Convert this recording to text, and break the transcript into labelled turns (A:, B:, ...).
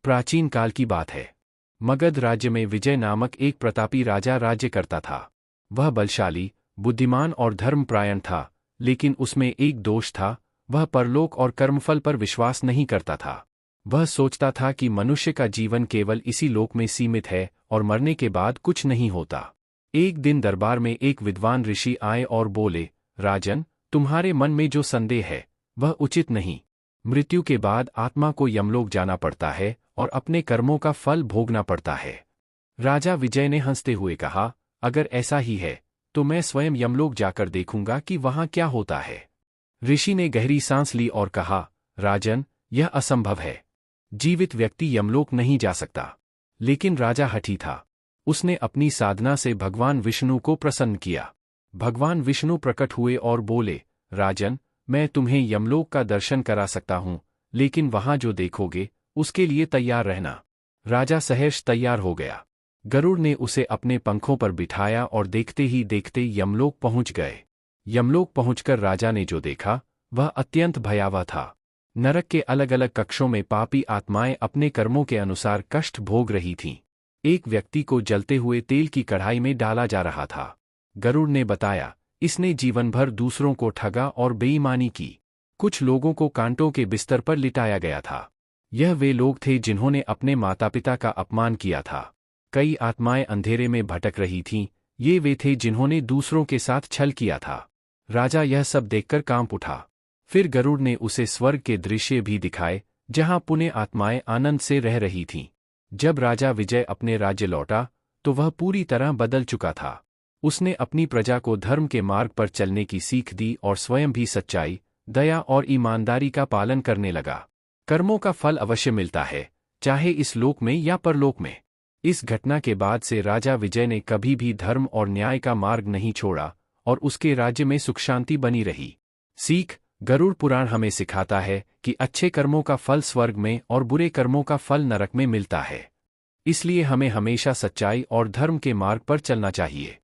A: प्राचीन काल की बात है। मगध राज्य में विजय नामक एक प्रतापी राजा राज्य करता था। वह बलशाली, बुद्धिमान और धर्मपरायण था, लेकिन उसमें एक दोष था, वह परलोक और कर्मफल पर विश्वास नहीं करता था। वह सोचता था कि मनुष्य का जीवन केवल इसी लोक में सीमित है और मरने के बाद कुछ नहीं होता। एक दिन दरबार में एक विद्वान ऋषि आए और बोले, राजन, तुम्हारे मन में जो संदेह है वह उचित नहीं। मृत्यु के बाद आत्मा को यमलोक जाना पड़ता है और अपने कर्मों का फल भोगना पड़ता है। राजा विजय ने हंसते हुए कहा, अगर ऐसा ही है तो मैं स्वयं यमलोक जाकर देखूंगा कि वहां क्या होता है। ऋषि ने गहरी सांस ली और कहा, राजन, यह असंभव है। जीवित व्यक्ति यमलोक नहीं जा सकता। लेकिन राजा हठी था। उसने अपनी साधना से भगवान विष्णु को प्रसन्न किया। भगवान विष्णु प्रकट हुए और बोले, राजन, मैं तुम्हें यमलोक का दर्शन करा सकता हूं, लेकिन वहां जो देखोगे उसके लिए तैयार रहना। राजा सहर्ष तैयार हो गया। गरुड़ ने उसे अपने पंखों पर बिठाया और देखते ही देखते यमलोक पहुंच गए। यमलोक पहुंचकर राजा ने जो देखा वह अत्यंत भयावह था। नरक के अलग अलग कक्षों में पापी आत्माएं अपने कर्मों के अनुसार कष्ट भोग रही थीं। एक व्यक्ति को जलते हुए तेल की कढ़ाई में डाला जा रहा था। गरुड़ ने बताया, इसने जीवन भर दूसरों को ठगा और बेईमानी की। कुछ लोगों को कांटों के बिस्तर पर लिटाया गया था। यह वे लोग थे जिन्होंने अपने माता पिता का अपमान किया था। कई आत्माएं अंधेरे में भटक रही थीं, ये वे थे जिन्होंने दूसरों के साथ छल किया था। राजा यह सब देखकर कांप उठा। फिर गरुड़ ने उसे स्वर्ग के दृश्य भी दिखाए, जहां पुण्य आत्माएं आनंद से रह रही थीं। जब राजा विजय अपने राज्य लौटा तो वह पूरी तरह बदल चुका था। उसने अपनी प्रजा को धर्म के मार्ग पर चलने की सीख दी और स्वयं भी सच्चाई, दया और ईमानदारी का पालन करने लगा। कर्मों का फल अवश्य मिलता है, चाहे इस लोक में या परलोक में। इस घटना के बाद से राजा विजय ने कभी भी धर्म और न्याय का मार्ग नहीं छोड़ा और उसके राज्य में सुख शांति बनी रही। सीख, गरुड़ पुराण हमें सिखाता है कि अच्छे कर्मों का फल स्वर्ग में और बुरे कर्मों का फल नरक में मिलता है। इसलिए हमें हमेशा सच्चाई और धर्म के मार्ग पर चलना चाहिए।